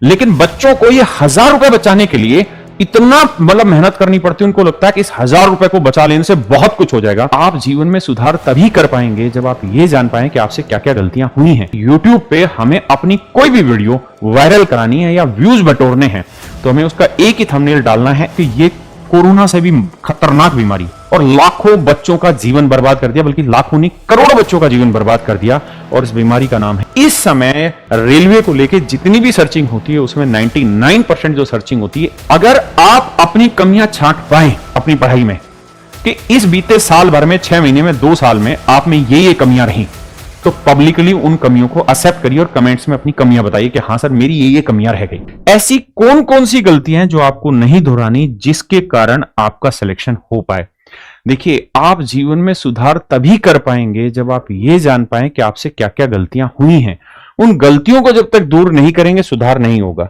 लेकिन बच्चों को ये 1000 रुपए बचाने के लिए इतना मेहनत करनी पड़ती है। उनको लगता है कि इस 1000 रुपए को बचा लेने से बहुत कुछ हो जाएगा। आप जीवन में सुधार तभी कर पाएंगे जब आप ये जान पाएं कि आपसे क्या क्या गलतियां हुई हैं। YouTube पे हमें अपनी कोई भी वीडियो वायरल करानी है या व्यूज बटोरने हैं तो हमें उसका एक ही थंबनेल डालना है कि ये कोरोना से भी खतरनाक बीमारी और लाखों बच्चों का जीवन बर्बाद कर दिया, बल्कि लाखों नहीं करोड़ों बच्चों का जीवन बर्बाद कर दिया। और इस बीमारी का नाम है, इस समय रेलवे को लेके जितनी भी सर्चिंग होती है उसमें 99% जो सर्चिंग होती है, अगर आप अपनी कमियां छांट पाए अपनी पढ़ाई में कि इस बीते साल भर में, 6 महीने में, 2 साल में आप में ये कमियां रही, तो पब्लिकली उन कमियों को एक्सेप्ट करिए और कमेंट्स में अपनी कमियां बताइए कि हां सर मेरी ये कमियां रह गई। ऐसी कौन कौन सी गलतियां हैं जो आपको नहीं दोहरानी, जिसके कारण आपका सिलेक्शन हो पाए। देखिए, आप जीवन में सुधार तभी कर पाएंगे जब आप ये जान पाएं कि आपसे क्या क्या गलतियां हुई हैं। उन गलतियों को जब तक दूर नहीं करेंगे सुधार नहीं होगा।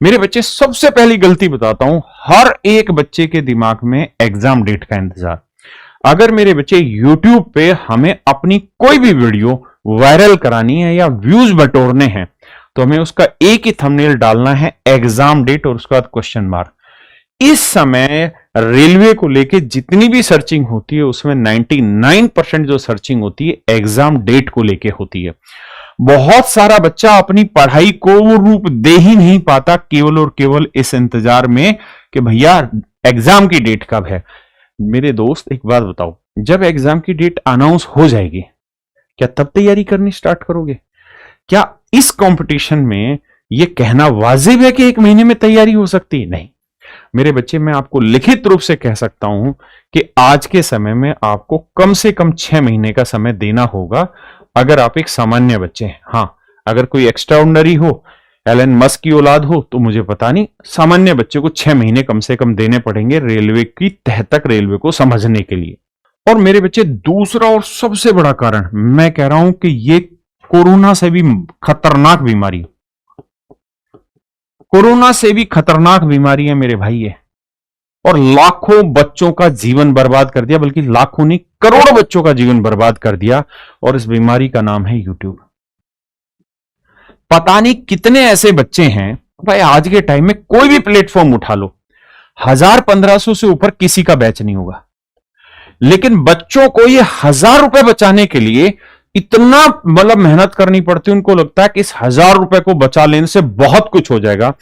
मेरे बच्चे, सबसे पहली गलती बताता हूं, हर एक बच्चे के दिमाग में एग्जाम डेट का इंतजार। अगर मेरे बच्चे YouTube पे हमें अपनी कोई भी वीडियो वायरल करानी है या व्यूज बटोरने हैं तो हमें उसका एक ही थंबनेल डालना है, एग्जाम डेट और उसके बाद क्वेश्चन मार्क। इस समय रेलवे को लेके जितनी भी सर्चिंग होती है उसमें 99% जो सर्चिंग होती है एग्जाम डेट को लेके होती है। बहुत सारा बच्चा अपनी पढ़ाई को वो रूप दे ही नहीं पाता केवल और केवल इस इंतजार में कि भैया एग्जाम की डेट कब है। मेरे दोस्त, एक बात बताओ, जब एग्जाम की डेट अनाउंस हो जाएगी क्या तब तैयारी करनी स्टार्ट करोगे? क्या इस कंपटीशन में यह कहना वाजिब है कि 1 महीने में तैयारी हो सकती है? नहीं मेरे बच्चे, मैं आपको लिखित रूप से कह सकता हूं कि आज के समय में आपको कम से कम 6 महीने का समय देना होगा अगर आप एक सामान्य बच्चे हैं। हां, अगर कोई एक्स्ट्राऑर्डिनरी हो, एलन मस्क की औलाद हो, तो मुझे पता नहीं, सामान्य बच्चे को 6 महीने कम से कम देने पड़ेंगे रेलवे की तह तक, रेलवे को समझने के लिए। और मेरे बच्चे, दूसरा और सबसे बड़ा कारण मैं कह रहा हूं कि ये कोरोना से भी खतरनाक बीमारी, कोरोना से भी खतरनाक बीमारी है मेरे भाई ये, और लाखों बच्चों का जीवन बर्बाद कर दिया, बल्कि लाखों नहीं करोड़ों बच्चों का जीवन बर्बाद कर दिया। और इस बीमारी का नाम है YouTube। पता नहीं कितने ऐसे बच्चे हैं भाई, आज के टाइम में कोई भी प्लेटफॉर्म उठा लो, 1000-1500 से ऊपर किसी का बैच नहीं होगा, लेकिन बच्चों को ये 1000 रुपए बचाने के लिए इतना मेहनत करनी पड़ती है। उनको लगता है कि इस 1000 रुपए को बचा लेने से बहुत कुछ हो जाएगा।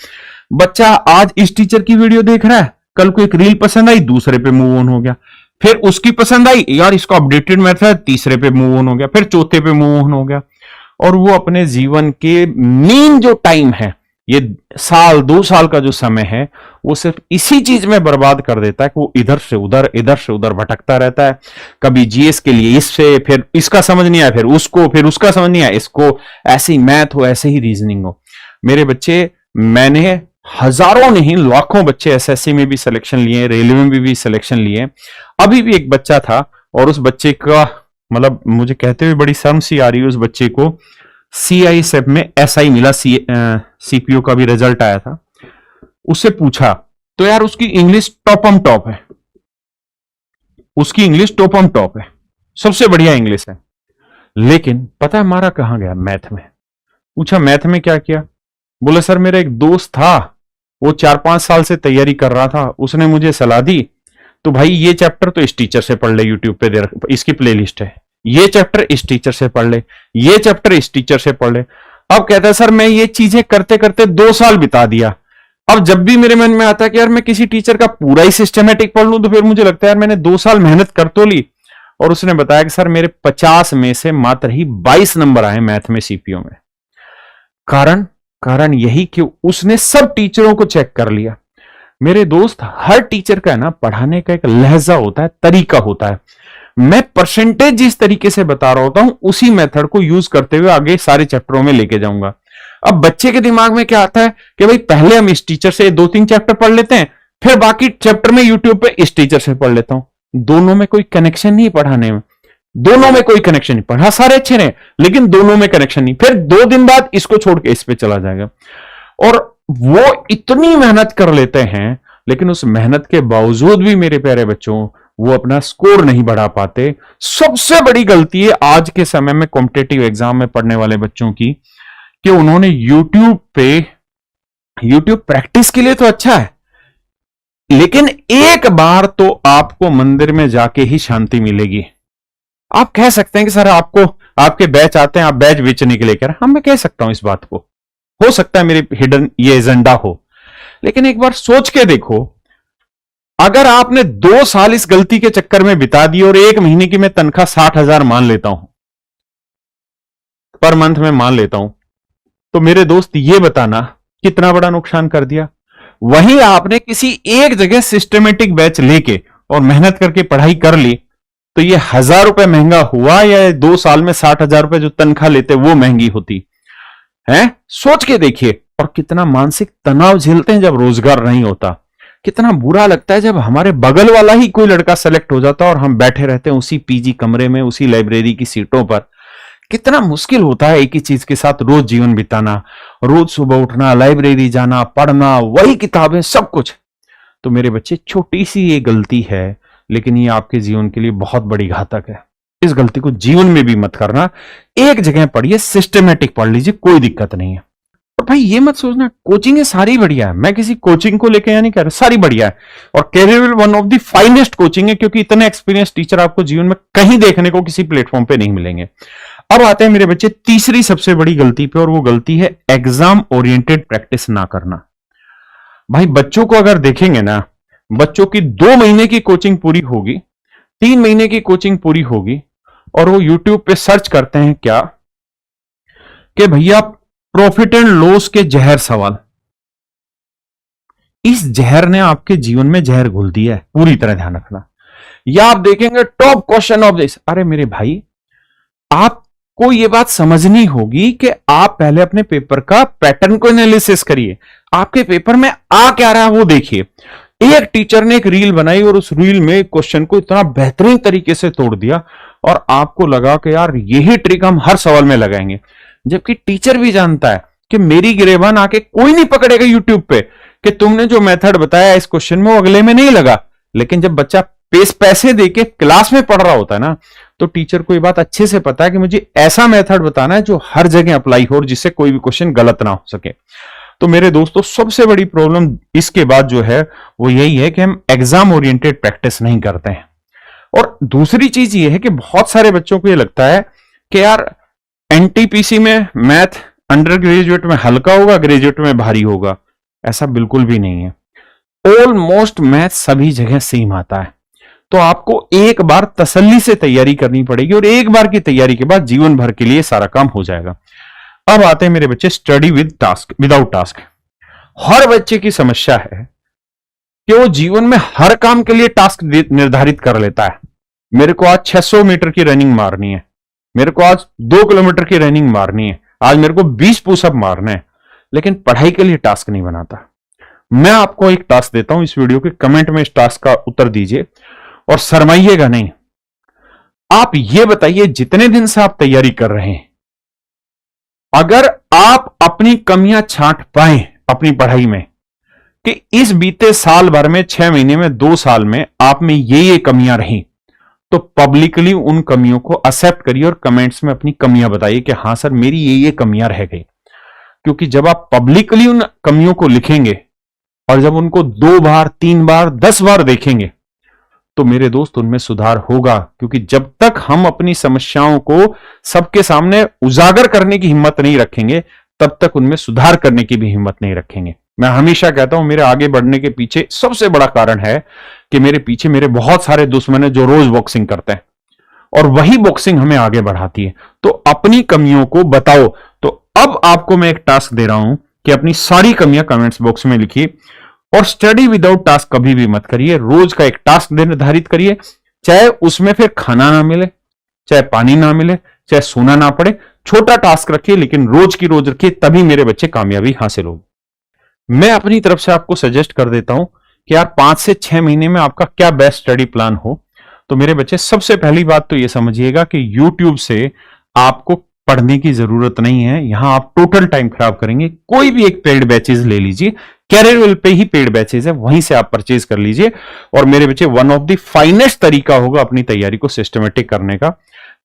बच्चा आज इस टीचर की वीडियो देख रहा है, कल को एक रील पसंद आई, दूसरे पे मूव ऑन हो गया, फिर उसकी पसंद आई, यार इसका अपडेटेड मेथड है, तीसरे पे मूव ऑन हो गया, फिर चौथे पे मूव ऑन हो गया। और वो अपने जीवन के मेन जो टाइम है, ये साल 2 साल का जो समय है, वो सिर्फ इसी चीज में बर्बाद कर देता है कि वो इधर से उधर भटकता रहता है। कभी जीएस के लिए इससे, फिर इसका समझ नहीं आया, फिर उसका समझ नहीं आया, इसको ऐसे ही मैथ हो, ऐसे ही रीजनिंग हो। मेरे बच्चे, मैंने हजारों नहीं लाखों बच्चे एसएससी में भी सिलेक्शन लिए, रेलवे में भी सिलेक्शन लिए। अभी भी एक बच्चा था और उस बच्चे का मुझे कहते हुए बड़ी शर्म सी आ रही है, उस बच्चे को CISEF में SI मिला, CPO का भी रिजल्ट आया था। उससे पूछा तो यार उसकी इंग्लिश टॉप है, उसकी इंग्लिश टॉप है, सबसे बढ़िया इंग्लिश है, लेकिन पता है मारा कहां गया? मैथ में। पूछा मैथ में क्या किया? बोले सर मेरा एक दोस्त था, वो 4-5 साल से तैयारी कर रहा था, उसने मुझे सलाह दी, तो भाई ये चैप्टर तो इस टीचर से पढ़ ले, यूट्यूब पे दे रखा, इसकी प्लेलिस्ट है, ये चैप्टर इस टीचर से पढ़ ले, ये चैप्टर इस टीचर से पढ़ ले। अब कहता है सर मैं ये चीजें करते करते 2 साल बिता दिया, अब जब भी मेरे मन में आता है कि यार मैं किसी टीचर का पूरा ही सिस्टमेटिक पढ़ लूं, तो फिर मुझे लगता है यार मैंने 2 साल मेहनत कर तो ली। और उसने बताया कि सर मेरे 50 में से मात्र ही 22 नंबर आए मैथ में, सीपीओ में। कारण यही कि उसने सब टीचरों को चेक कर लिया। मेरे दोस्त, हर टीचर का है ना पढ़ाने का एक लहजा होता है, तरीका होता है। मैं परसेंटेज जिस तरीके से बता रहा होता हूं उसी मेथड को यूज करते हुए आगे सारे चैप्टरों में लेके जाऊंगा। अब बच्चे के दिमाग में क्या आता है कि भाई पहले हम इस टीचर से 2-3 चैप्टर पढ़ लेते हैं, फिर बाकी चैप्टर में यूट्यूब पे इस टीचर से पढ़ लेता हूं। दोनों में कोई कनेक्शन नहीं, पढ़ाने में दोनों में कोई कनेक्शन नहीं। पढ़ा सारे अच्छे रहे लेकिन दोनों में कनेक्शन नहीं। फिर 2 दिन बाद इसको छोड़ के इस पे चला जाएगा। और वो इतनी मेहनत कर लेते हैं, लेकिन उस मेहनत के बावजूद भी मेरे प्यारे बच्चों वो अपना स्कोर नहीं बढ़ा पाते। सबसे बड़ी गलती है आज के समय में कॉम्पिटिटिव एग्जाम में पढ़ने वाले बच्चों की कि उन्होंने YouTube पे YouTube प्रैक्टिस के लिए तो अच्छा है, लेकिन एक बार तो आपको मंदिर में जाके ही शांति मिलेगी। आप कह सकते हैं कि सर आपको आपके बैच आते हैं, आप बैच बेचने के लिए कह रहे हैं। हाँ, मैं कह सकता हूं इस बात को, हो सकता है मेरी हिडन ये एजेंडा हो, लेकिन एक बार सोच के देखो, अगर आपने 2 साल इस गलती के चक्कर में बिता दी और 1 महीने की मैं तनख्वाह 60,000 मान लेता हूं, पर मंथ में मान लेता हूं, तो मेरे दोस्त ये बताना कितना बड़ा नुकसान कर दिया। वहीं आपने किसी एक जगह सिस्टमेटिक बैच लेके और मेहनत करके पढ़ाई कर ली, तो ये 1,000 रुपए महंगा हुआ या 2 साल में 60,000 रुपए जो तनख्वाह लेते वो महंगी होती है? सोच के देखिए। और कितना मानसिक तनाव झेलते हैं जब रोजगार नहीं होता, कितना बुरा लगता है जब हमारे बगल वाला ही कोई लड़का सेलेक्ट हो जाता है और हम बैठे रहते हैं उसी पीजी कमरे में, उसी लाइब्रेरी की सीटों पर। कितना मुश्किल होता है एक ही चीज के साथ रोज जीवन बिताना, रोज सुबह उठना, लाइब्रेरी जाना, पढ़ना, वही किताबें, सब कुछ। तो मेरे बच्चे, छोटी सी ये गलती है, लेकिन ये आपके जीवन के लिए बहुत बड़ी घातक है। इस गलती को जीवन में भी मत करना। एक जगह पढ़िए, सिस्टमेटिक पढ़ लीजिए, कोई दिक्कत नहीं है। और भाई ये मत सोचना कोचिंग है सारी बढ़िया है, मैं किसी कोचिंग को लेके या नहीं कह रहा, सारी बढ़िया है। और Career one of the finest coaching है, क्योंकि इतने एक्सपीरियंस टीचर आपको जीवन में कहीं देखने को किसी प्लेटफॉर्म पे नहीं मिलेंगे। अब आते हैं मेरे बच्चे तीसरी सबसे बड़ी गलती पे, और वो गलती है एग्जाम ओरिएंटेड प्रैक्टिस ना करना। भाई बच्चों को अगर देखेंगे ना, बच्चों की 2 महीने की कोचिंग पूरी होगी, 3 महीने की कोचिंग पूरी होगी, और वो यूट्यूब पे सर्च करते हैं क्या कि भैया प्रॉफिट एंड लॉस के जहर सवाल। इस जहर ने आपके जीवन में जहर घोल दिया है, पूरी तरह ध्यान रखना। या आप देखेंगे टॉप क्वेश्चन ऑफ दिस। अरे मेरे भाई, आपको ये बात समझनी होगी कि आप पहले अपने पेपर का पैटर्न को एनालिसिस करिए, आपके पेपर में आ क्या रहा है वो देखिए। एक टीचर ने एक रील बनाई और उस रील में क्वेश्चन को इतना बेहतरीन तरीके से तोड़ दिया, और आपको लगा कि यार यही ट्रिक हम हर सवाल में लगाएंगे, जबकि टीचर भी जानता है कि मेरी गिरेबान आके कोई नहीं पकड़ेगा यूट्यूब पे कि तुमने जो मेथड बताया इस क्वेश्चन में वो अगले में नहीं लगा। लेकिन जब बच्चा पैसे देके क्लास में पढ़ रहा होता है ना, तो टीचर को ये बात अच्छे से पता है कि मुझे ऐसा मेथड बताना है जो हर जगह अप्लाई हो और जिससे कोई भी क्वेश्चन गलत ना हो सके। तो मेरे दोस्तों, सबसे बड़ी प्रॉब्लम इसके बाद जो है वो यही है कि हम एग्जाम ओरिएंटेड प्रैक्टिस नहीं करते हैं। और दूसरी चीज ये है कि बहुत सारे बच्चों को ये लगता है कि यार एनटीपीसी में मैथ अंडर ग्रेजुएट में हल्का होगा, ग्रेजुएट में भारी होगा। ऐसा बिल्कुल भी नहीं है। ऑलमोस्ट मैथ सभी जगह सेम आता है। तो आपको एक बार तसल्ली से तैयारी करनी पड़ेगी, और एक बार की तैयारी के बाद जीवन भर के लिए सारा काम हो जाएगा। अब आते हैं मेरे बच्चे study with task, without task. हर बच्चे की समस्या है कि वो जीवन में हर काम के लिए टास्क निर्धारित कर लेता है। मेरे को आज 600 मीटर की रनिंग मारनी है, मेरे को आज 2 किलोमीटर की रनिंग मारनी है, आज मेरे को 20 पुशअप मारने हैं, लेकिन पढ़ाई के लिए टास्क नहीं बनाता। मैं आपको एक टास्क देता हूं, इस वीडियो के कमेंट में इस टास्क का उत्तर दीजिए और शर्माइएगा नहीं। आप ये बताइए, जितने दिन से आप तैयारी कर रहे हैं, अगर आप अपनी कमियां छांट पाए अपनी पढ़ाई में कि इस बीते साल भर में, 6 महीने में, 2 साल में आप में ये कमियां रही, तो पब्लिकली उन कमियों को एक्सेप्ट करिए और कमेंट्स में अपनी कमियां बताइए कि हां सर मेरी ये कमियां रह गई। क्योंकि जब आप पब्लिकली उन कमियों को लिखेंगे और जब उनको 2 बार, 3 बार, 10 बार देखेंगे, तो मेरे दोस्त उनमें सुधार होगा। क्योंकि जब तक हम अपनी समस्याओं को सबके सामने उजागर करने की हिम्मत नहीं रखेंगे, तब तक उनमें सुधार करने की भी हिम्मत नहीं रखेंगे। मैं हमेशा कहता हूं, मेरे आगे बढ़ने के पीछे सबसे बड़ा कारण है कि मेरे पीछे मेरे बहुत सारे दुश्मन हैं जो रोज बॉक्सिंग करते हैं, और वही बॉक्सिंग हमें आगे बढ़ाती है। तो अपनी कमियों को बताओ। तो अब आपको मैं एक टास्क दे रहा हूं कि अपनी सारी कमियां कमेंट्स बॉक्स में लिखिए, और स्टडी विदाउट टास्क कभी भी मत करिए। रोज का एक टास्क निर्धारित करिए, चाहे उसमें फिर खाना ना मिले, चाहे पानी ना मिले, चाहे सोना ना पड़े। छोटा टास्क रखिए, लेकिन रोज की रोज रखिए, तभी मेरे बच्चे कामयाबी हासिल होगी। मैं अपनी तरफ से आपको सजेस्ट कर देता हूं कि यार 5 से 6 महीने में आपका क्या बेस्ट स्टडी प्लान हो। तो मेरे बच्चे, सबसे पहली बात तो यह समझिएगा कि YouTube से आपको पढ़ने की जरूरत नहीं है। यहां आप टोटल टाइम खराब करेंगे। कोई भी एक पेड बैचेज ले लीजिए, कैरियर पे ही पेड बैचेज है, वहीं से आप परचेज कर लीजिए। और मेरे बच्चे, वन ऑफ द फाइनेस्ट तरीका होगा अपनी तैयारी को सिस्टमेटिक करने का।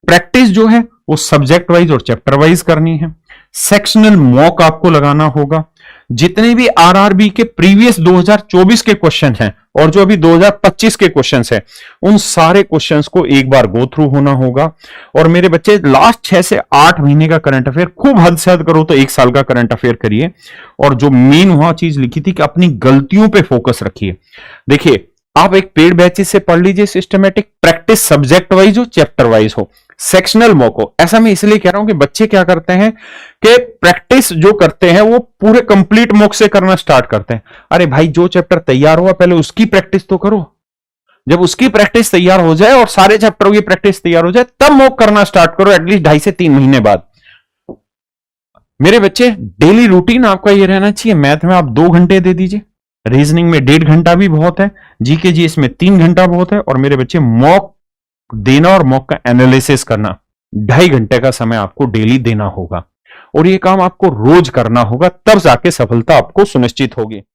प्रैक्टिस जो है वो सब्जेक्ट वाइज और चैप्टर वाइज करनी है। सेक्शनल मॉक आपको लगाना होगा। जितने भी आरआरबी के प्रीवियस 2024 के क्वेश्चन हैं और जो अभी 2025 के क्वेश्चंस हैं, उन सारे क्वेश्चंस को एक बार गो थ्रू होना होगा। और मेरे बच्चे लास्ट 6 से 8 महीने का करंट अफेयर, खूब हद से हद करो तो 1 साल का करंट अफेयर करिए। और जो मेन वहां चीज लिखी थी कि अपनी गलतियों पे फोकस रखिए। देखिए, आप एक पेड बैचेस से पढ़ लीजिए सिस्टमेटिक, प्रैक्टिस सब्जेक्ट वाइज हो, चैप्टर वाइज हो, सेक्शनल मॉक हो। ऐसा मैं इसलिए कह रहा हूं कि बच्चे क्या करते हैं कि प्रैक्टिस जो करते हैं वो पूरे कंप्लीट मॉक से करना स्टार्ट करते हैं। अरे भाई, जो चैप्टर तैयार हुआ पहले उसकी प्रैक्टिस तो करो। जब उसकी प्रैक्टिस तैयार हो जाए और सारे चैप्टरों की प्रैक्टिस तैयार हो जाए, तब मॉक करना स्टार्ट करो, एटलीस्ट 2.5 से 3 महीने बाद। मेरे बच्चे, डेली रूटीन आपका ये रहना चाहिए, मैथ में आप 2 घंटे दे दीजिए, रीजनिंग में 1.5 घंटा भी बहुत है, जीके जीएस में 3 घंटा बहुत है, और मेरे बच्चे मॉक देना और मॉक का एनालिसिस करना 2.5 घंटे का समय आपको डेली देना होगा। और ये काम आपको रोज करना होगा, तब जाके सफलता आपको सुनिश्चित होगी।